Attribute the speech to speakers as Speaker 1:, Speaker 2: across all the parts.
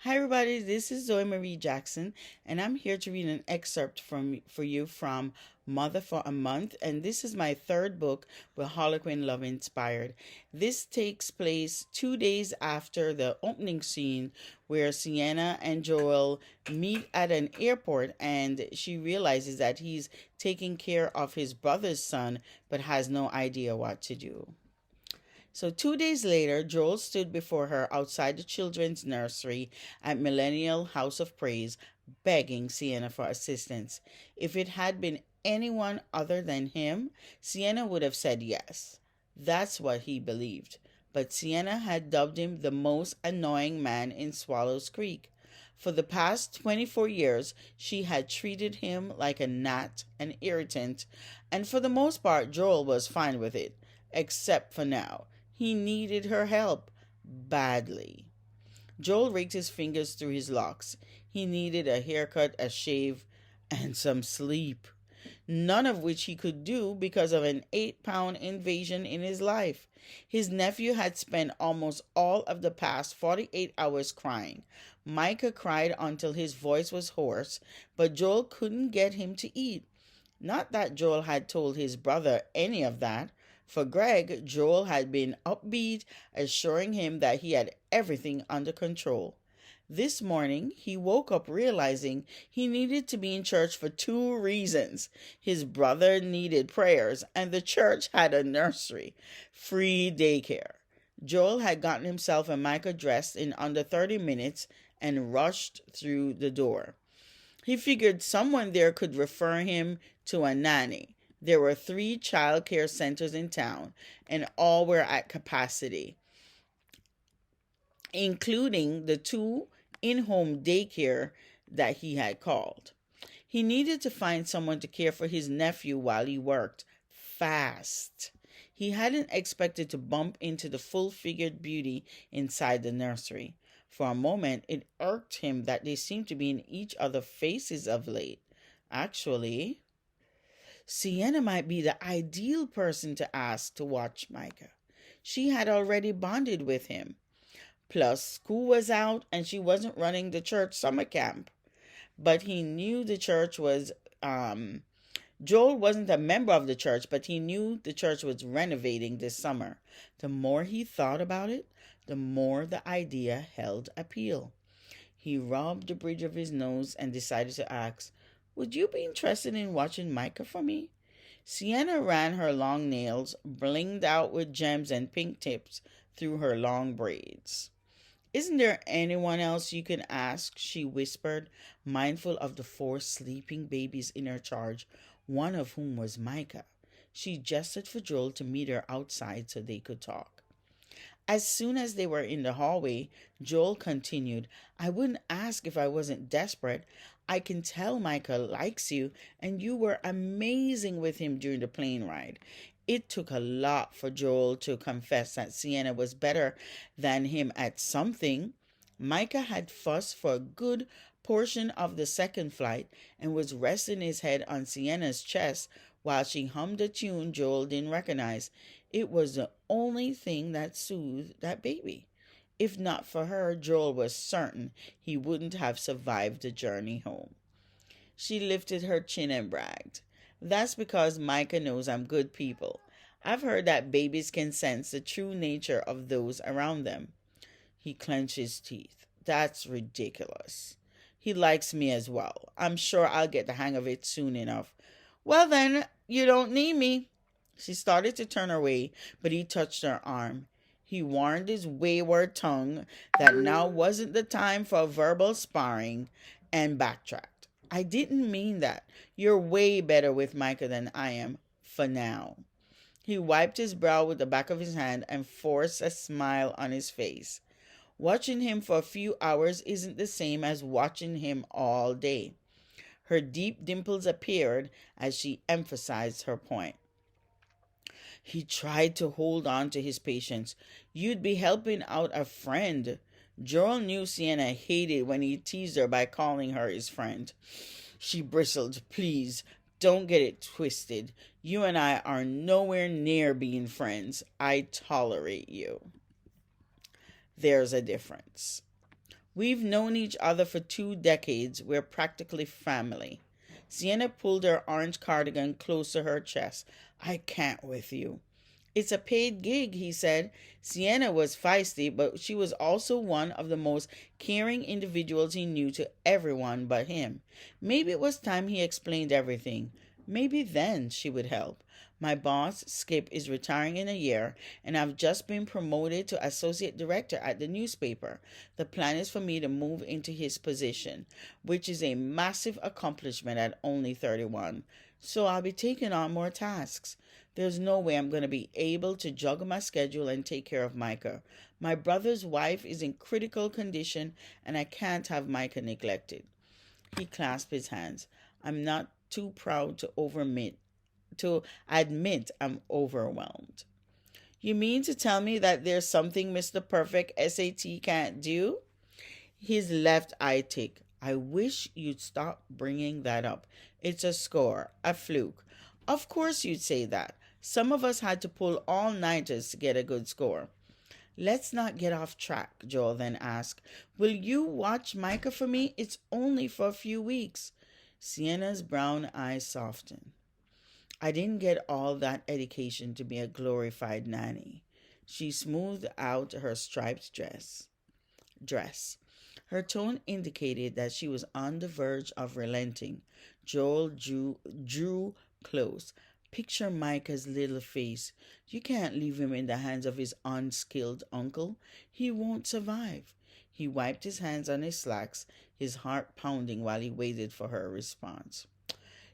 Speaker 1: Hi, everybody. This is Zoey Marie Jackson, and I'm here to read an excerpt for you from Mother for a Month. And this is my third book with Harlequin Love Inspired. This takes place 2 days after the opening scene where Sienna and Joel meet at an airport, and she realizes that he's taking care of his brother's son but has no idea what to do. So 2 days later, Joel stood before her outside the children's nursery at Millennial House of Praise, begging Sienna for assistance. If it had been anyone other than him, Sienna would have said yes. That's what he believed. But Sienna had dubbed him the most annoying man in Swallows Creek. For the past 24 years, she had treated him like a gnat, an irritant, and for the most part, Joel was fine with it, except for now. He needed her help badly. Joel raked his fingers through his locks. He needed a haircut, a shave, and some sleep, none of which he could do because of an 8-pound invasion in his life. His nephew had spent almost all of the past 48 hours crying. Micah cried until his voice was hoarse, but Joel couldn't get him to eat. Not that Joel had told his brother any of that. For Greg, Joel had been upbeat, assuring him that he had everything under control. This morning, he woke up realizing he needed to be in church for two reasons. His brother needed prayers, and the church had a nursery, free daycare. Joel had gotten himself and Micah dressed in under 30 minutes and rushed through the door. He figured someone there could refer him to a nanny. There were 3 child care centers in town, and all were at capacity, including the 2 in-home daycare that he had called. He needed to find someone to care for his nephew while he worked, fast. He hadn't expected to bump into the full-figured beauty inside the nursery. For a moment, it irked him that they seemed to be in each other's faces of late. Actually, Sienna might be the ideal person to ask to watch Micah. She had already bonded with him. Plus, school was out and she wasn't running the church summer camp. But he knew the church was, Joel wasn't a member of the church, but he knew the church was renovating this summer. The more he thought about it, the more the idea held appeal. He rubbed the bridge of his nose and decided to ask, "Would you be interested in watching Micah for me?" Sienna ran her long nails, blinged out with gems and pink tips, through her long braids. "Isn't there anyone else you can ask?" she whispered, mindful of the 4 sleeping babies in her charge, one of whom was Micah. She gestured for Joel to meet her outside so they could talk. As soon as they were in the hallway, Joel continued, "I wouldn't ask if I wasn't desperate. I can tell Micah likes you, and you were amazing with him during the plane ride." It took a lot for Joel to confess that Sienna was better than him at something. Micah had fussed for a good portion of the second flight and was resting his head on Sienna's chest while she hummed a tune Joel didn't recognize. It was the only thing that soothed that baby. If not for her, Joel was certain he wouldn't have survived the journey home. She lifted her chin and bragged, "That's because Micah knows I'm good people. I've heard that babies can sense the true nature of those around them." He clenched his teeth. "That's ridiculous. He likes me as well. I'm sure I'll get the hang of it soon enough." "Well then, you don't need me." She started to turn away, but he touched her arm. He warned his wayward tongue that now wasn't the time for verbal sparring and backtracked. "I didn't mean that. You're way better with Micah than I am, for now." He wiped his brow with the back of his hand and forced a smile on his face. Watching him for a few hours isn't the same as watching him all day. Her deep dimples appeared as she emphasized her point. He tried to hold on to his patience. "You'd be helping out a friend." Joel knew Sienna hated when he teased her by calling her his friend. She bristled. "Please, don't get it twisted. You and I are nowhere near being friends. I tolerate you." There's a difference. We've known each other for 2 decades. We're practically family. Sienna pulled her orange cardigan close to her chest. I can't with you. It's a paid gig, he said. Sienna was feisty, but she was also one of the most caring individuals he knew to everyone but him. Maybe it was time he explained everything. Maybe then she would help. My boss, Skip, is retiring in a year, and I've just been promoted to associate director at the newspaper. The plan is for me to move into his position, which is a massive accomplishment at only 31. So I'll be taking on more tasks. There's no way I'm going to be able to juggle my schedule and take care of Micah. My brother's wife is in critical condition, and I can't have Micah neglected. He clasped his hands. I'm not too proud to admit I'm overwhelmed. You mean to tell me that there's something Mr. Perfect SAT can't do? His left eye ticked. I wish you'd stop bringing that up. It's a score, a fluke. Of course you'd say that. Some of us had to pull all-nighters to get a good score. Let's not get off track, Joel then asked. Will you watch Micah for me? It's only for a few weeks. Sienna's brown eyes softened. I didn't get all that education to be a glorified nanny. She smoothed out her striped dress. Her tone indicated that she was on the verge of relenting. Joel drew close. Picture Micah's little face. You can't leave him in the hands of his unskilled uncle. He won't survive. He wiped his hands on his slacks, his heart pounding while he waited for her response.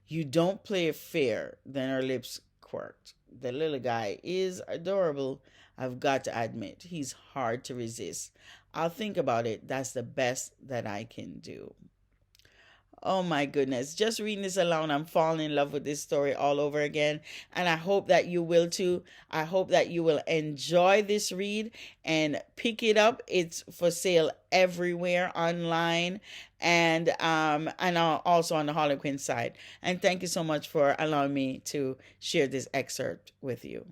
Speaker 1: You don't play fair. Then her lips quirked. The little guy is adorable. I've got to admit, he's hard to resist. I'll think about it. That's the best that I can do. Oh my goodness. Just reading this alone, I'm falling in love with this story all over again. And I hope that you will too. I hope that you will enjoy this read and pick it up. It's for sale everywhere online and also on the Harlequin side. And thank you so much for allowing me to share this excerpt with you.